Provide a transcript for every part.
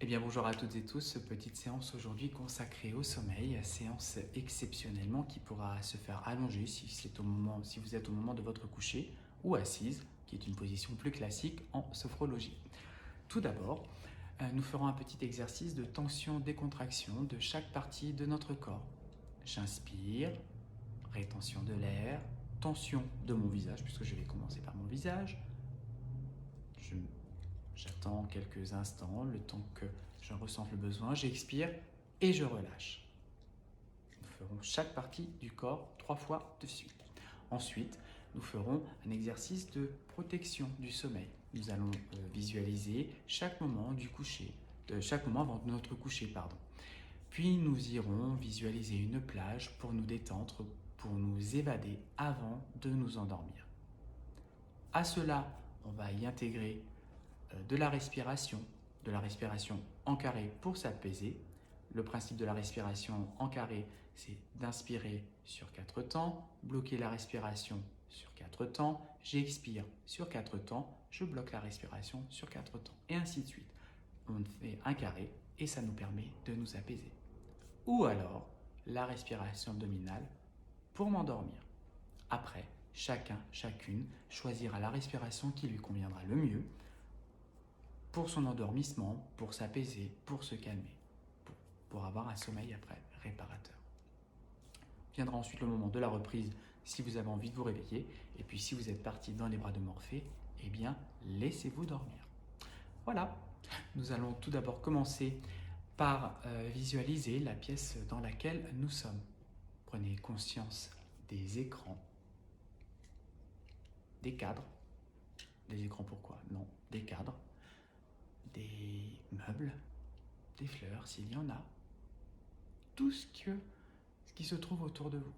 Eh bien bonjour à toutes et tous, petite séance aujourd'hui consacrée au sommeil, séance exceptionnellement qui pourra se faire allonger si vous êtes au moment de votre coucher ou assise, qui est une position plus classique en sophrologie. Tout d'abord, nous ferons un petit exercice de tension-décontraction de chaque partie de notre corps. J'inspire, rétention de l'air, tension de mon visage, puisque je vais commencer par mon visage. J'attends quelques instants, le temps que je ressente le besoin, j'expire et je relâche. Nous ferons chaque partie du corps 3 fois de suite. Ensuite, nous ferons un exercice de protection du sommeil. Nous allons visualiser chaque moment du coucher, chaque moment avant notre coucher, Puis nous irons visualiser une plage pour nous détendre, pour nous évader avant de nous endormir. À cela, on va y intégrer de la respiration en carré pour s'apaiser. Le principe de la respiration en carré, c'est d'inspirer sur 4 temps, bloquer la respiration sur 4 temps, j'expire sur 4 temps, je bloque la respiration sur 4 temps, et ainsi de suite. On fait un carré et ça nous permet de nous apaiser. Ou alors, la respiration abdominale pour m'endormir. Après, chacune choisira la respiration qui lui conviendra le mieux pour son endormissement, pour s'apaiser, pour se calmer, pour avoir un sommeil après réparateur. Viendra ensuite le moment de la reprise si vous avez envie de vous réveiller, et puis si vous êtes parti dans les bras de Morphée, eh bien laissez-vous dormir. Voilà, nous allons tout d'abord commencer par visualiser la pièce dans laquelle nous sommes. Prenez conscience des écrans, des cadres. Des écrans pourquoi? Non, des cadres, des meubles, des fleurs s'il y en a, tout ce qui se trouve autour de vous.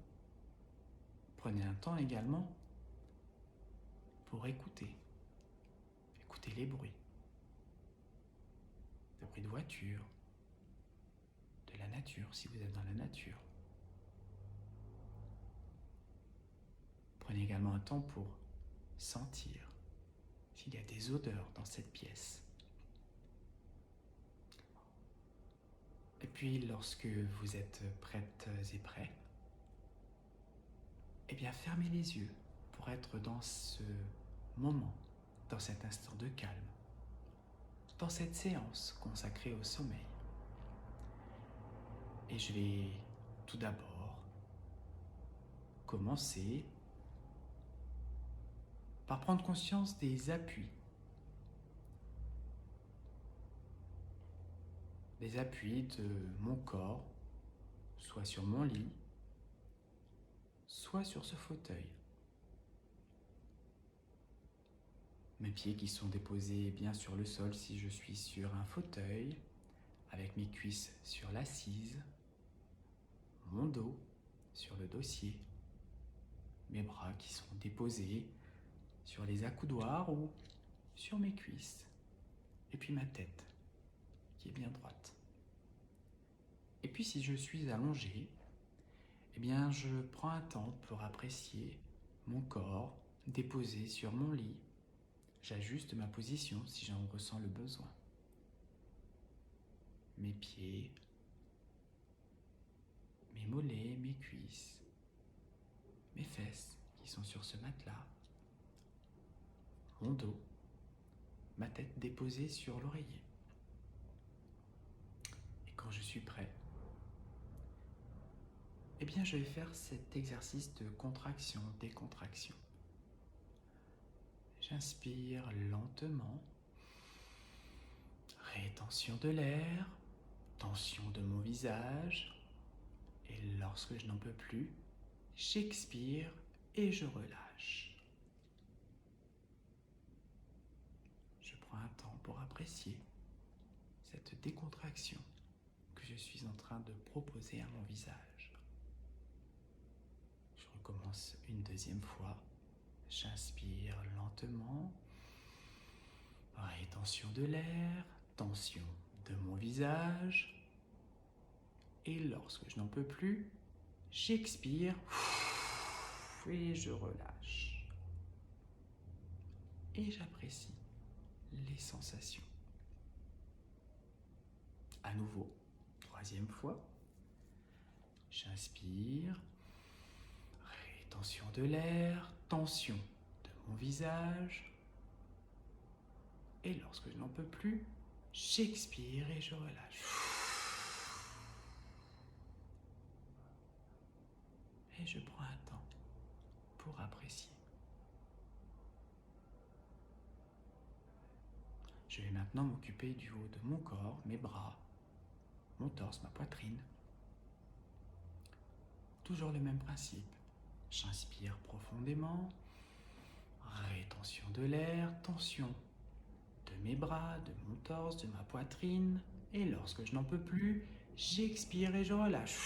Prenez un temps également pour écouter les bruits de voiture, de la nature si vous êtes dans la nature. Prenez également un temps pour sentir s'il y a des odeurs dans cette pièce. Et puis lorsque vous êtes prêtes et prêts, eh bien fermez les yeux pour être dans ce moment, dans cet instant de calme, dans cette séance consacrée au sommeil. Et je vais tout d'abord commencer par prendre conscience des appuis. Des appuis de mon corps, soit sur mon lit, soit sur ce fauteuil. Mes pieds qui sont déposés bien sur le sol si je suis sur un fauteuil, avec mes cuisses sur l'assise, mon dos sur le dossier, mes bras qui sont déposés sur les accoudoirs ou sur mes cuisses, et puis ma tête qui est bien droite. Et puis si je suis allongé, eh bien je prends un temps pour apprécier mon corps déposé sur mon lit. J'ajuste ma position si j'en ressens le besoin. Mes pieds, mes mollets, mes cuisses, mes fesses qui sont sur ce matelas, mon dos, ma tête déposée sur l'oreiller. Et quand je suis prêt, eh bien je vais faire cet exercice de contraction-décontraction. J'inspire lentement, rétention de l'air, tension de mon visage, et lorsque je n'en peux plus, j'expire et je relâche. Je prends un temps pour apprécier cette décontraction que je suis en train de proposer à mon visage. Je recommence une deuxième fois. J'inspire lentement, rétention de l'air, tension de mon visage. Et lorsque je n'en peux plus, j'expire et je relâche. Et j'apprécie les sensations. À nouveau, troisième fois. J'inspire. Rétention de l'air, tension de mon visage. Et lorsque je n'en peux plus, j'expire et je relâche. Et je prends un temps pour apprécier. Je vais maintenant m'occuper du haut de mon corps, mes bras, mon torse, ma poitrine. Toujours le même principe. J'inspire profondément. Rétention de l'air, tension de mes bras, de mon torse, de ma poitrine. Et lorsque je n'en peux plus, j'expire et je relâche.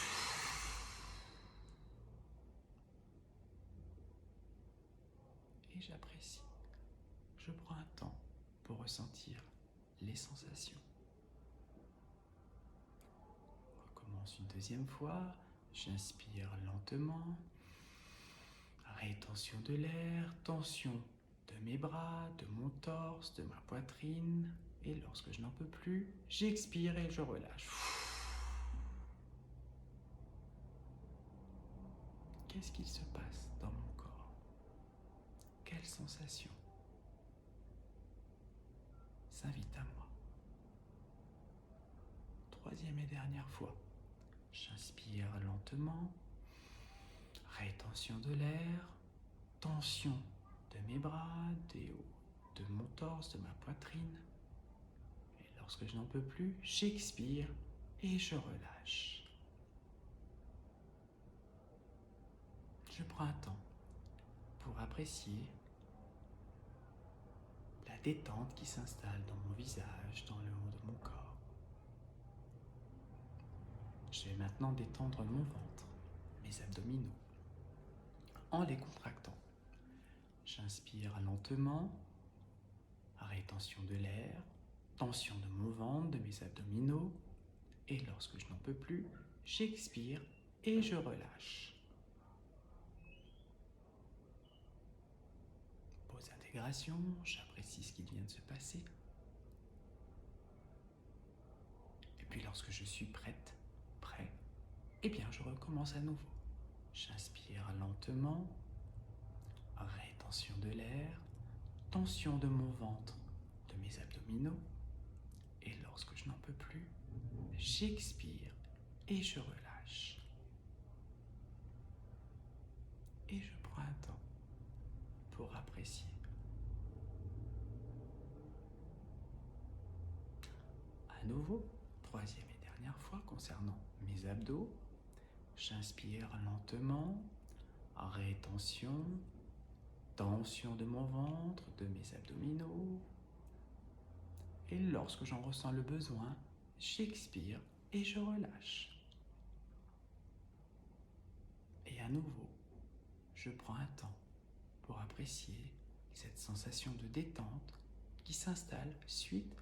Et j'apprécie. Je prends un temps pour ressentir les sensations. On recommence une deuxième fois. J'inspire lentement. Rétention de l'air, tension de mes bras, de mon torse, de ma poitrine. Et lorsque je n'en peux plus, j'expire et je relâche. Qu'est-ce qu'il se passe dans mon corps? Quelles sensations s'invitent à moi? Troisième et dernière fois. J'inspire lentement. Rétention de l'air, tension de mes bras, des hauts, de mon torse, de ma poitrine. Et lorsque je n'en peux plus, j'expire et je relâche. Je prends un temps pour apprécier la détente qui s'installe dans mon visage, dans le haut de mon corps. Je vais maintenant détendre mon ventre, mes abdominaux, en les contractant. J'inspire lentement, rétention de l'air, tension de mon ventre, de mes abdominaux, et lorsque je n'en peux plus, j'expire et je relâche. Pause intégration, j'apprécie ce qui vient de se passer. Et puis lorsque je suis prête, prêt, eh bien je recommence à nouveau. J'inspire lentement, rétention de l'air, tension de mon ventre, de mes abdominaux, et lorsque je n'en peux plus, j'expire et je relâche. Et je prends un temps pour apprécier. À nouveau, troisième et dernière fois concernant mes abdos, j'inspire lentement, rétention, tension de mon ventre, de mes abdominaux. Et lorsque j'en ressens le besoin, j'expire et je relâche. Et à nouveau, je prends un temps pour apprécier cette sensation de détente qui s'installe suite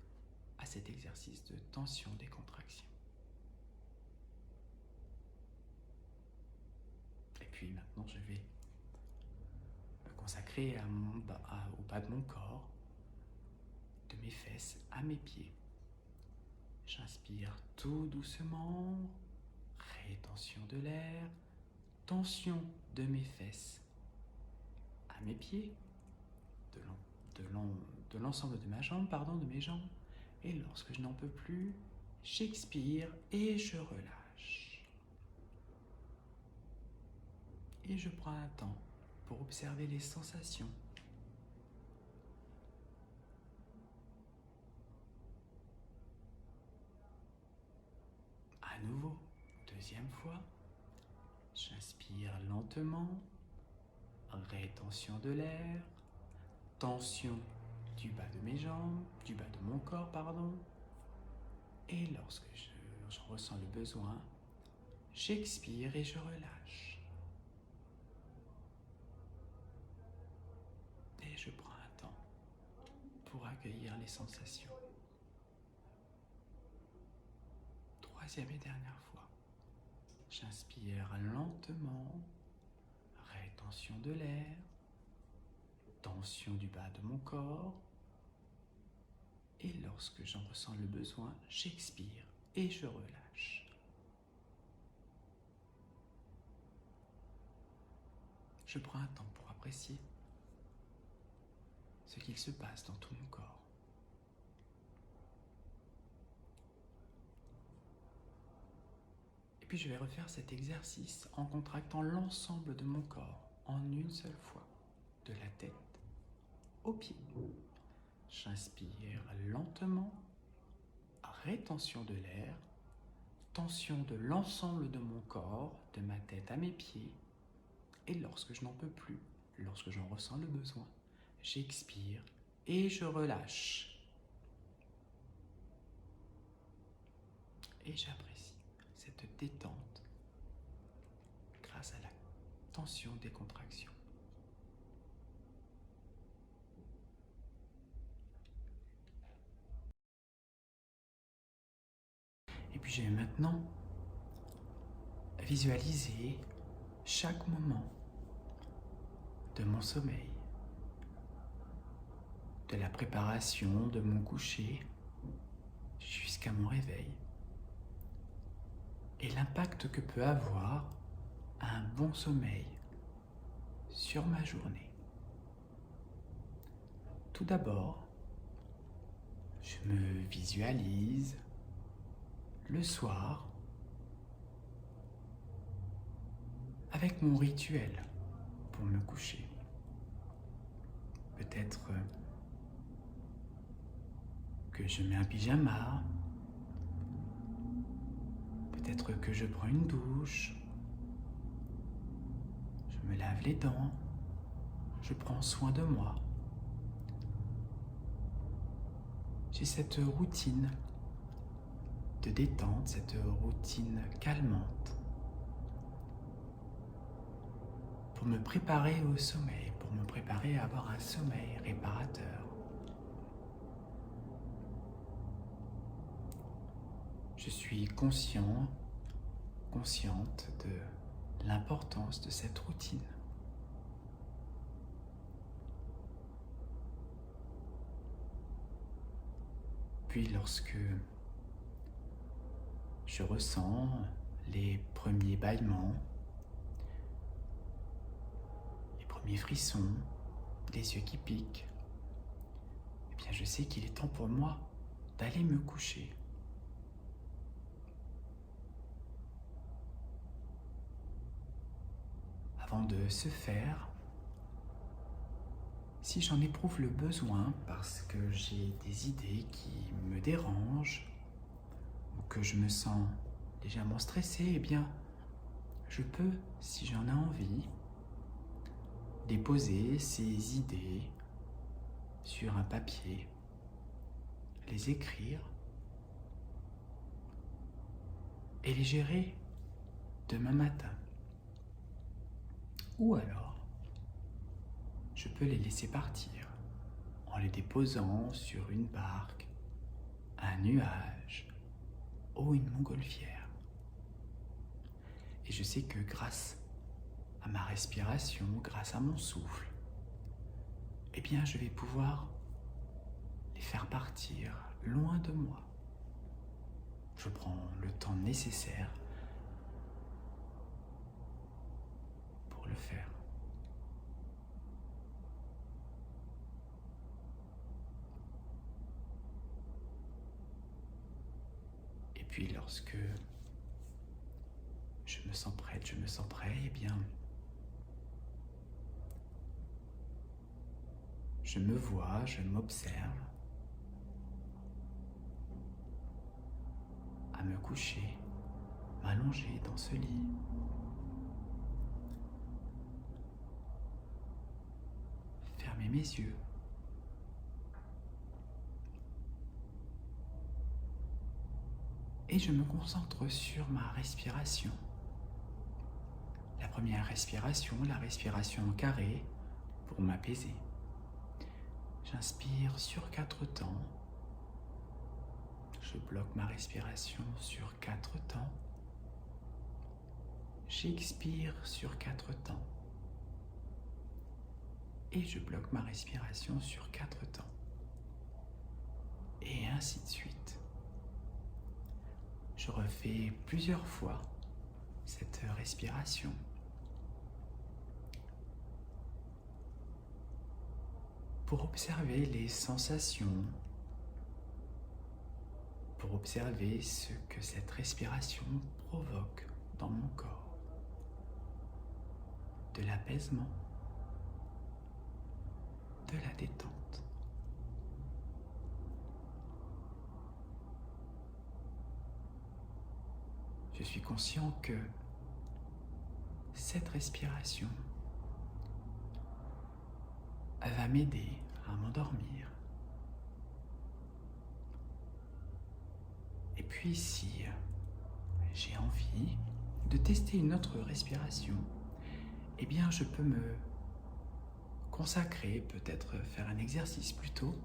à cet exercice de tension-décontraction. Et puis maintenant, je vais me consacrer au bas de mon corps, de mes fesses à mes pieds. J'inspire tout doucement, rétention de l'air, tension de mes fesses à mes pieds, de l'ensemble de de mes jambes. Et lorsque je n'en peux plus, j'expire et je relâche. Et je prends un temps pour observer les sensations. À nouveau, deuxième fois, j'inspire lentement, rétention de l'air, tension du bas de mes jambes, du bas de mon corps, pardon. Et lorsque j'en ressens le besoin, j'expire et je relâche. Et je prends un temps pour accueillir les sensations. Troisième et dernière fois, j'inspire lentement, rétention de l'air, tension du bas de mon corps. Et lorsque j'en ressens le besoin, j'expire et je relâche. Je prends un temps pour apprécier ce qu'il se passe dans tout mon corps. Et puis je vais refaire cet exercice en contractant l'ensemble de mon corps en une seule fois, de la tête aux pieds. J'inspire lentement, rétention de l'air, tension de l'ensemble de mon corps, de ma tête à mes pieds. Et lorsque je n'en peux plus, lorsque j'en ressens le besoin, j'expire et je relâche. Et j'apprécie cette détente grâce à la tension des contractions. Et puis je vais maintenant visualiser chaque moment de mon sommeil, de la préparation de mon coucher jusqu'à mon réveil, et l'impact que peut avoir un bon sommeil sur ma journée. Tout d'abord, je me visualise le soir avec mon rituel pour me coucher. Peut-être que je mets un pyjama, peut-être que je prends une douche, je me lave les dents, je prends soin de moi. J'ai cette routine de détente, cette routine calmante pour me préparer au sommeil, pour me préparer à avoir un sommeil réparateur. Je suis consciente de l'importance de cette routine. Puis lorsque je ressens les premiers bâillements, les premiers frissons, les yeux qui piquent, eh bien je sais qu'il est temps pour moi d'aller me coucher. Avant de se faire, si j'en éprouve le besoin parce que j'ai des idées qui me dérangent ou que je me sens légèrement stressé, eh bien, je peux, si j'en ai envie, déposer ces idées sur un papier, les écrire et les gérer demain matin. Ou alors, je peux les laisser partir en les déposant sur une barque, un nuage ou une montgolfière. Et je sais que grâce à ma respiration, grâce à mon souffle, eh bien je vais pouvoir les faire partir loin de moi. Je prends le temps nécessaire pour le faire. Et puis lorsque je me sens prêt, eh bien, je me vois, je m'observe à me coucher, m'allonger dans ce lit. Fermer mes yeux. Et je me concentre sur ma respiration. La première respiration, la respiration en carré pour m'apaiser. J'inspire sur 4 temps. Je bloque ma respiration sur 4 temps. J'expire sur 4 temps. Et je bloque ma respiration sur 4 temps. Et ainsi de suite. je refais plusieurs fois cette respiration. Pour observer les sensations, pour observer ce que cette respiration provoque dans mon corps. De l'apaisement, de la détente. Je suis conscient que cette respiration va m'aider à m'endormir. Et puis si j'ai envie de tester une autre respiration, eh bien je peux me consacrer, peut-être faire un exercice plutôt,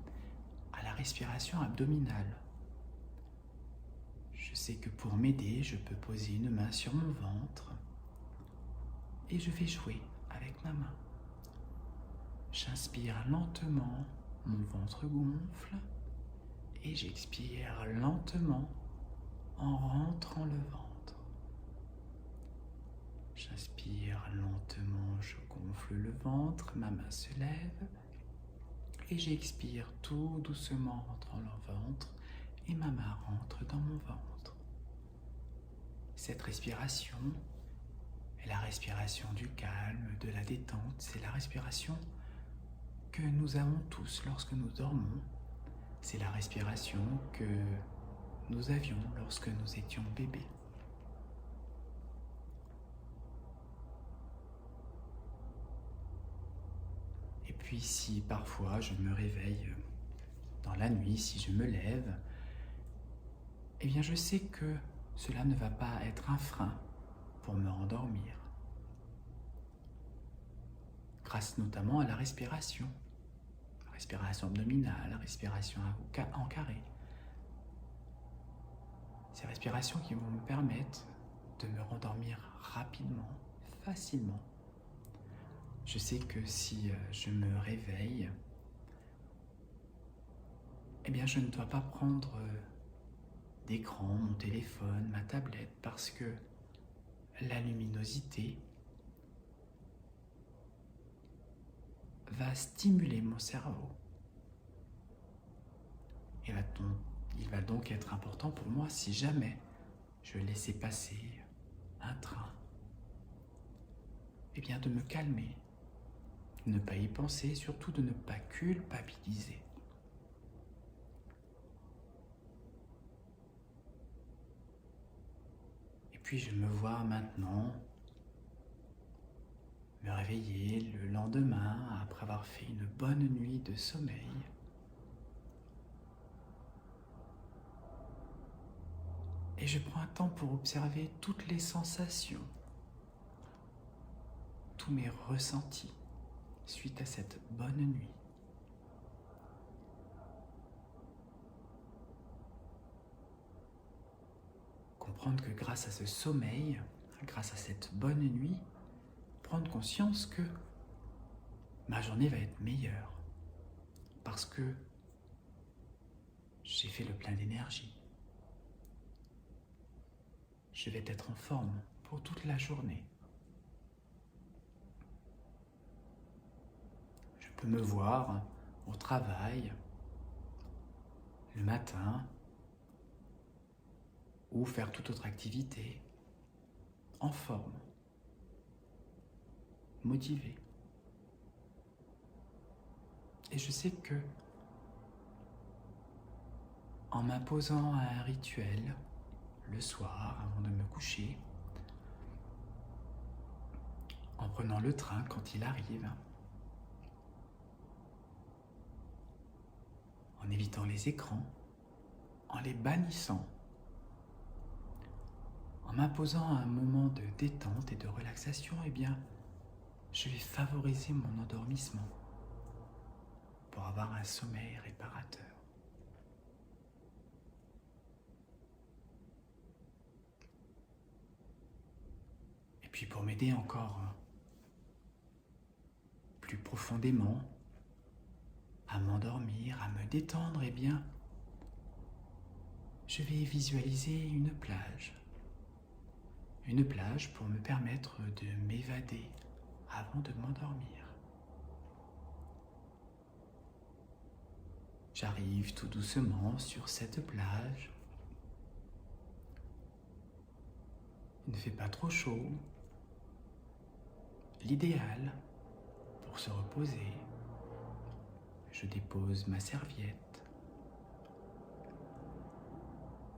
à la respiration abdominale. Je sais que pour m'aider, je peux poser une main sur mon ventre et je vais jouer avec ma main. J'inspire lentement, mon ventre gonfle et j'expire lentement en rentrant le ventre. J'inspire lentement, je gonfle le ventre, ma main se lève et j'expire tout doucement en rentrant le ventre et ma main rentre dans mon ventre. Cette respiration est la respiration du calme, de la détente, c'est la respiration que nous avons tous lorsque nous dormons. C'est la respiration que nous avions lorsque nous étions bébés. Et puis si parfois je me réveille dans la nuit, si je me lève, eh bien je sais que cela ne va pas être un frein pour me rendormir. Grâce notamment à la respiration abdominale, la respiration en carré. Ces respirations qui vont me permettre de me rendormir rapidement, facilement. Je sais que si je me réveille, eh bien je ne dois pas prendre d'écran, mon téléphone, ma tablette, parce que la luminosité va stimuler mon cerveau. Il va donc être important pour moi si jamais je laissais passer un train, eh bien de me calmer, de ne pas y penser, surtout de ne pas culpabiliser. Et puis je me vois maintenant me réveiller le lendemain après avoir fait une bonne nuit de sommeil. Et je prends un temps pour observer toutes les sensations, tous mes ressentis suite à cette bonne nuit. Comprendre que grâce à ce sommeil, grâce à cette bonne nuit, prendre conscience que ma journée va être meilleure parce que j'ai fait le plein d'énergie. Je vais être en forme pour toute la journée. Je peux me voir au travail le matin ou faire toute autre activité en forme, motivé. Et je sais que en m'imposant un rituel le soir avant de me coucher, en prenant le train quand il arrive, en évitant les écrans, en les bannissant, en m'imposant un moment de détente et de relaxation, eh bien, je vais favoriser mon endormissement pour avoir un sommeil réparateur. Et puis pour m'aider encore plus profondément à m'endormir, à me détendre, eh bien, je vais visualiser une plage. Une plage pour me permettre de m'évader avant de m'endormir. J'arrive tout doucement sur cette plage. Il ne fait pas trop chaud. L'idéal pour se reposer, je dépose ma serviette.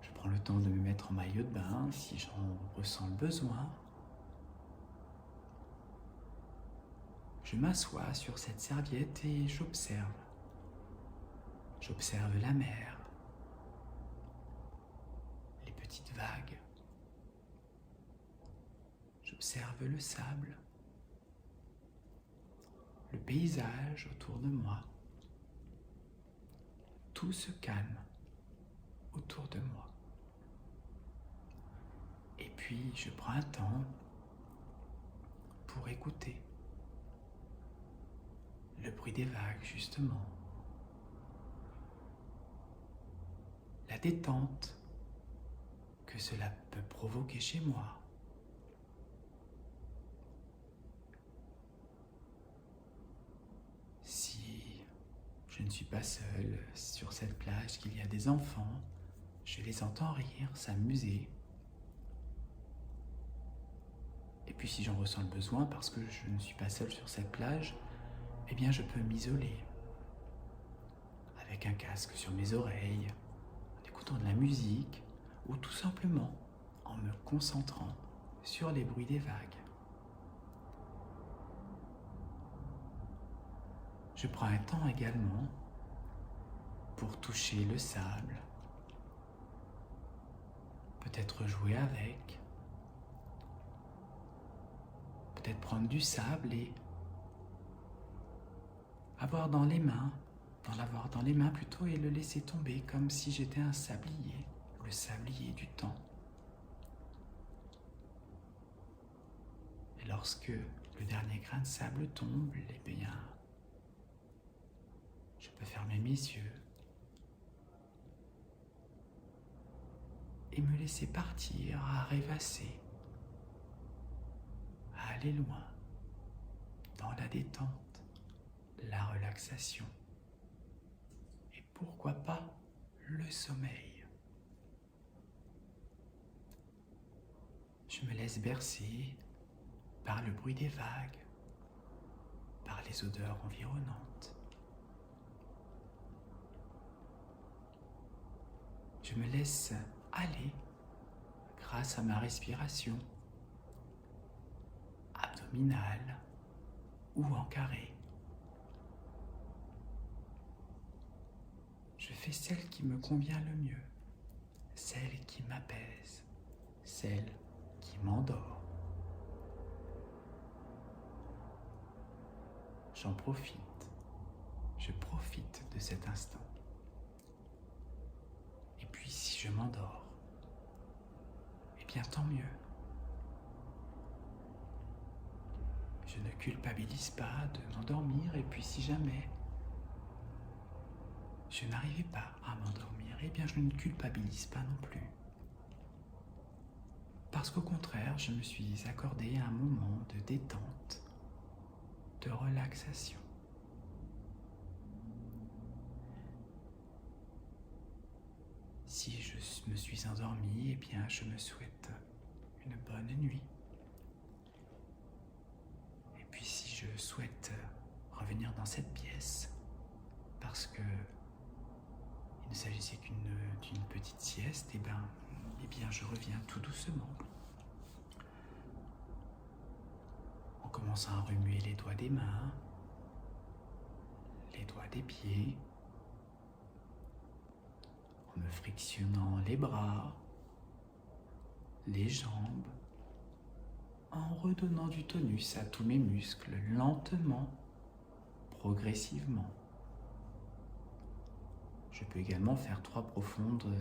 Je prends le temps de me mettre en maillot de bain si j'en ressens le besoin. Je m'assois sur cette serviette et j'observe. J'observe la mer, les petites vagues. J'observe le sable, le paysage autour de moi. Tout se calme autour de moi. Et puis je prends un temps pour écouter le bruit des vagues, justement. La détente que cela peut provoquer chez moi. Si je ne suis pas seul sur cette plage, qu'il y a des enfants, je les entends rire, s'amuser. Et puis si j'en ressens le besoin, parce que je ne suis pas seul sur cette plage, eh bien je peux m'isoler avec un casque sur mes oreilles, en écoutant de la musique ou tout simplement en me concentrant sur les bruits des vagues. Je prends un temps également pour toucher le sable, peut-être jouer avec, peut-être prendre du sable et l'avoir dans les mains plutôt et le laisser tomber comme si j'étais un sablier, le sablier du temps. Et lorsque le dernier grain de sable tombe, eh bien, je peux fermer mes yeux et me laisser partir à rêvasser, à aller loin, dans la détente, la relaxation et pourquoi pas le sommeil. Je me laisse bercer par le bruit des vagues, par les odeurs environnantes. Je me laisse aller grâce à ma respiration abdominale ou en carré. Je fais celle qui me convient le mieux, celle qui m'apaise, celle qui m'endort. J'en profite, je profite de cet instant. Et puis si je m'endors, eh bien tant mieux. Je ne culpabilise pas de m'endormir et puis si jamais je n'arrivais pas à m'endormir, eh bien je ne culpabilise pas non plus. Parce qu'au contraire, je me suis accordé un moment de détente, de relaxation. Si je me suis endormi, eh bien je me souhaite une bonne nuit. Et puis si je souhaite revenir dans cette pièce, parce que il ne s'agissait d'une petite sieste, eh bien je reviens tout doucement. En commençant à remuer les doigts des mains, les doigts des pieds, en me frictionnant les bras, les jambes, en redonnant du tonus à tous mes muscles lentement, progressivement. Je peux également faire 3 profondes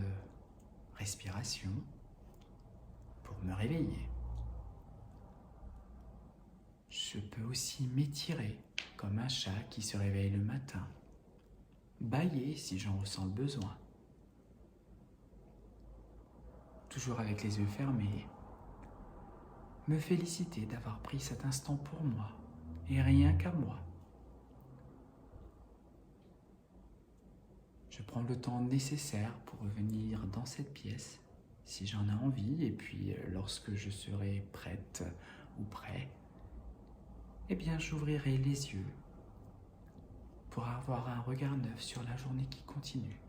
respirations pour me réveiller. Je peux aussi m'étirer comme un chat qui se réveille le matin, bâiller si j'en ressens le besoin. toujours avec les yeux fermés, me féliciter d'avoir pris cet instant pour moi, et rien qu'à moi. Je prends le temps nécessaire pour revenir dans cette pièce, si j'en ai envie, et puis lorsque je serai prête ou prêt, eh bien j'ouvrirai les yeux pour avoir un regard neuf sur la journée qui continue.